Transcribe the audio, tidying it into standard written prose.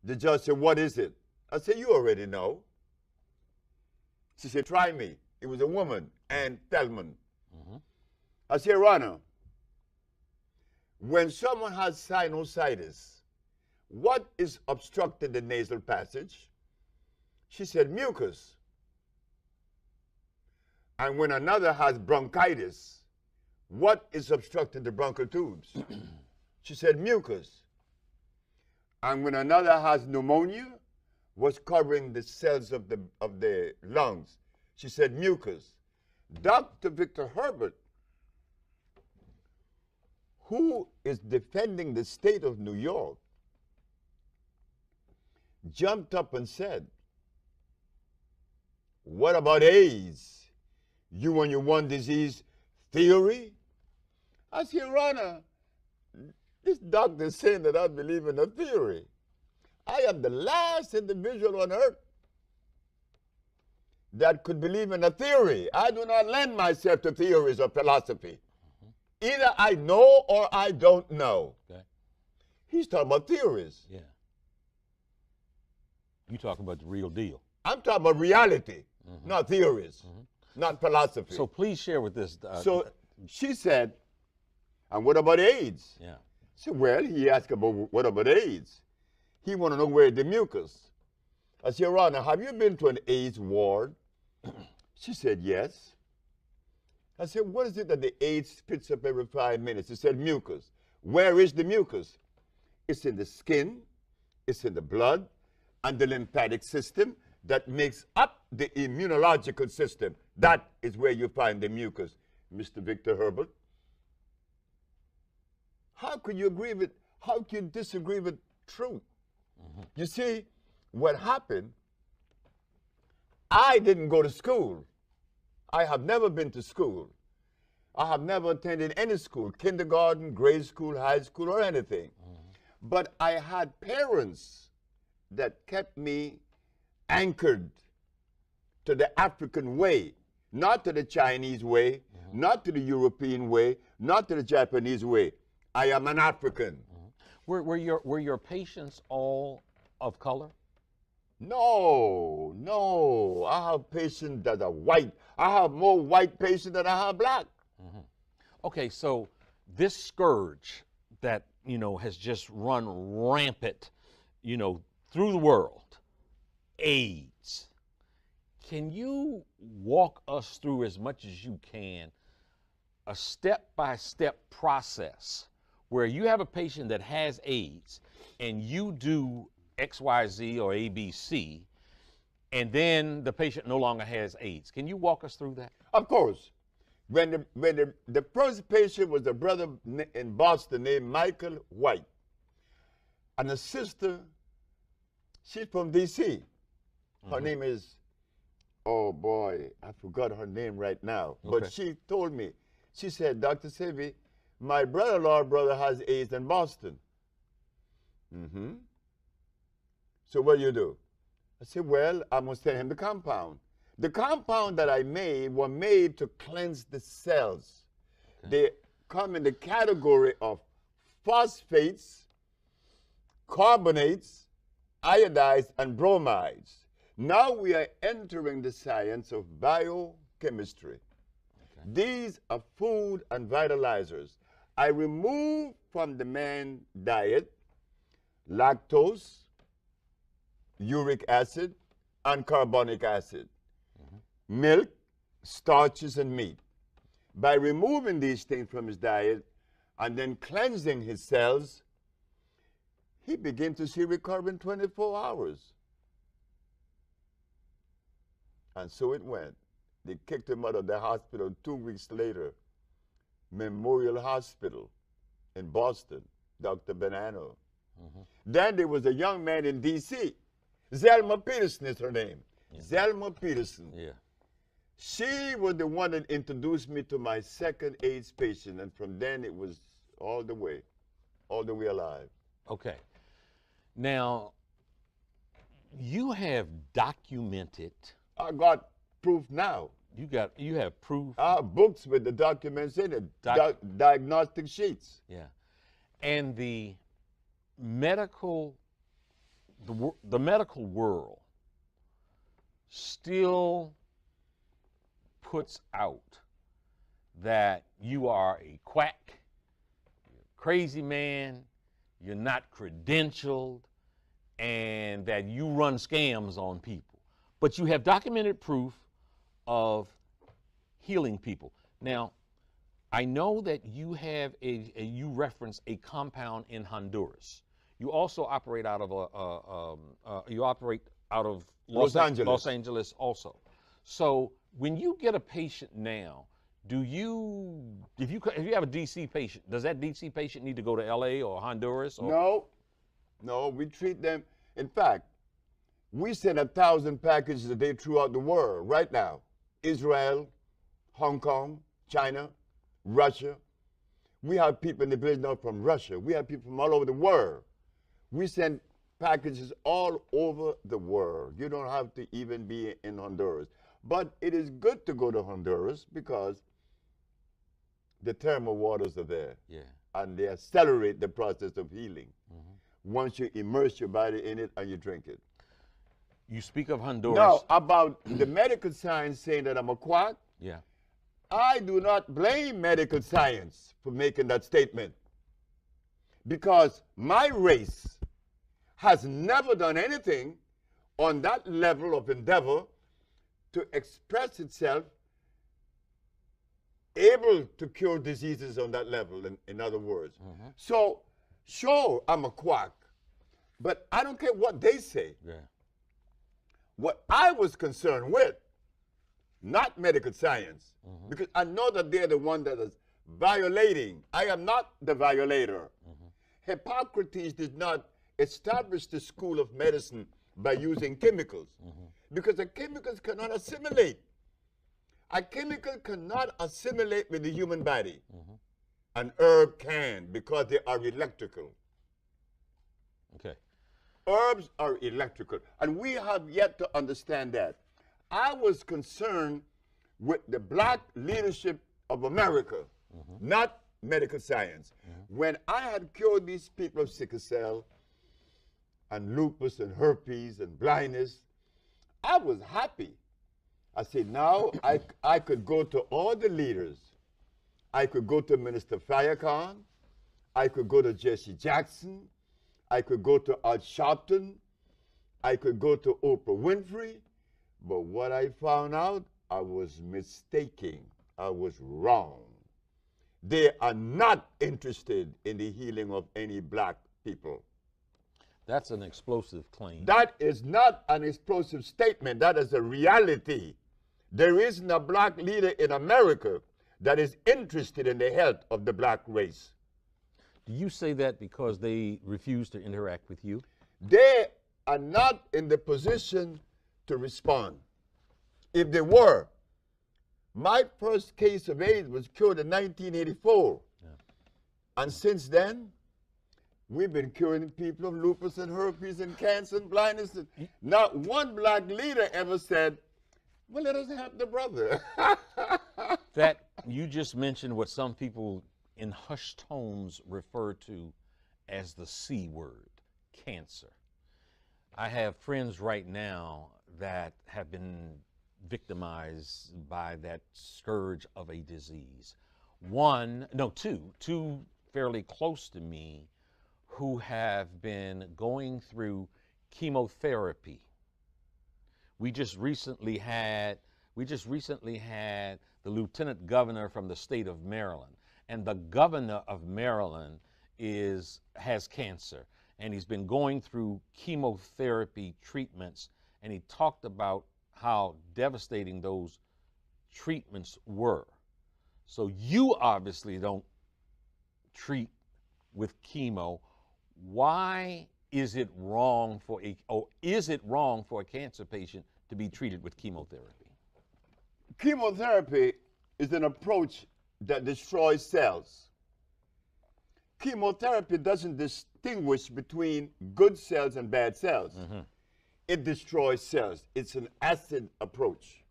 The judge said, what is it? I said, you already know. She said, try me. It was a woman, Ann Thelman. I said, Your Honor, when someone has sinusitis, what is obstructing the nasal passage? She said, mucus. And when another has bronchitis, what is obstructing the bronchial tubes? She said, mucus. And when another has pneumonia, what's covering the cells of the lungs? She said, mucus. Dr. Victor Herbert, who is defending the state of New York, jumped up and said, what about AIDS? You and your one disease theory? I said, Your Honor, this doctor is saying that I believe in a theory. I am the last individual on earth that could believe in a theory. I do not lend myself to theories or philosophy. Either I know or I don't know. Okay. He's talking about theories. Yeah. You talking about the real deal. I'm talking about reality, not theories, not philosophy. So please share with this. So she said, and what about AIDS? Yeah. I said, well, he asked about what about AIDS? He want to know where the mucus. I said, Your Honor, have you been to an AIDS ward? She said, yes. I said, what is it that the AIDS spits up every 5 minutes? She said, mucus. Where is the mucus? It's in the skin, it's in the blood, and the lymphatic system that makes up the immunological system. That is where you find the mucus, Mr. Victor Herbert. How could you agree with, how can you disagree with truth? You see, what happened, I didn't go to school. I have never been to school. I have never attended any school, kindergarten, grade school, high school, or anything. But I had parents that kept me anchored to the African way, not to the Chinese way, not to the European way, not to the Japanese way. I am an African. Were your patients all of color? No, no. I have patients that are white. I have more white patients than I have black. Okay, so this scourge that, has just run rampant, through the world, AIDS. Can you walk us through as much as you can a step-by-step process where you have a patient that has AIDS and you do XYZ or ABC, and then the patient no longer has AIDS? Can you walk us through that? Of course. When the first patient was a brother in Boston named Michael White, and a sister, she's from D.C. Her name is, oh boy, I forgot her name right now. Okay. But she told me, she said, Dr. Sebi, my brother-in-law brother has AIDS in Boston. So what do you do? I said, well, I'm going to send him the compound. The compound that I made were made to cleanse the cells. They come in the category of phosphates, carbonates, iodides, and bromides. Now we are entering the science of biochemistry. These are food and vitalizers. I remove from the man's diet lactose, uric acid, and carbonic acid, milk, starches, and meat. By removing these things from his diet and then cleansing his cells, he began to see recovery in 24 hours. And so it went. They kicked him out of the hospital 2 weeks later. Memorial Hospital in Boston, Dr. Bonanno. Then there was a young man in D.C. Zelma Peterson is her name. Zelma Peterson. Yeah. She was the one that introduced me to my second AIDS patient, and from then it was all the way alive. Okay. Now, you have documented. I got proof now. You have proof. I have books with the documents in it, diagnostic sheets. Yeah. And the medical the medical world still puts out that you are a quack, you're a crazy man, you're not credentialed, and that you run scams on people. But you have documented proof of healing people. Now, I know that you have you reference a compound in Honduras. You also operate out of Los Angeles also. So when you get a patient now, if you have a DC patient, does that DC patient need to go to LA or Honduras? Or? No, we treat them. In fact, we send 1,000 packages a day throughout the world right now. Israel, Hong Kong, China, Russia. We have people in the village now from Russia. We have people from all over the world. We send packages all over the world. You don't have to even be in Honduras. But it is good to go to Honduras because the thermal waters are there. Yeah. And they accelerate the process of healing once you immerse your body in it and you drink it. You speak of Honduras. Now, about the medical science saying that I'm a quack, yeah. I do not blame medical science for making that statement because my race has never done anything on that level of endeavor to express itself able to cure diseases on that level, in other words. So, sure, I'm a quack, but I don't care what they say. Yeah. What I was concerned with, not medical science, because I know that they're the one that is violating. I am not the violator. Hippocrates did not establish the school of medicine by using chemicals, because the chemicals cannot assimilate. A chemical cannot assimilate with the human body. An herb can because they are electrical. Okay. Herbs are electrical, and we have yet to understand that. I was concerned with the black leadership of America, not medical science. When I had cured these people of sickle cell and lupus and herpes and blindness, I was happy. I said, now I could go to all the leaders. I could go to Minister Farrakhan. I could go to Jesse Jackson. I could go to Al Sharpton. I could go to Oprah Winfrey. But what I found out, I was mistaken. I was wrong. They are not interested in the healing of any black people. That's an explosive claim. That is not an explosive statement. That is a reality. There isn't a black leader in America that is interested in the health of the black race. Do you say that because they refuse to interact with you? They are not in the position to respond. If they were, my first case of AIDS was cured in 1984. Yeah. And since then, we've been curing people of lupus and herpes and cancer and blindness. Not one black leader ever said, well, let us help the brother. That you just mentioned what some people in hushed tones refer to as the C word, cancer. I have friends right now that have been victimized by that scourge of a disease. Two fairly close to me who have been going through chemotherapy. We just recently had the lieutenant governor from the state of Maryland, and the governor of Maryland has cancer, and he's been going through chemotherapy treatments, and he talked about how devastating those treatments were. So you obviously don't treat with chemo. Why is it wrong for a cancer patient to be treated with chemotherapy? Chemotherapy is an approach that destroys cells. Chemotherapy doesn't distinguish between good cells and bad cells. It destroys cells. It's an acid approach.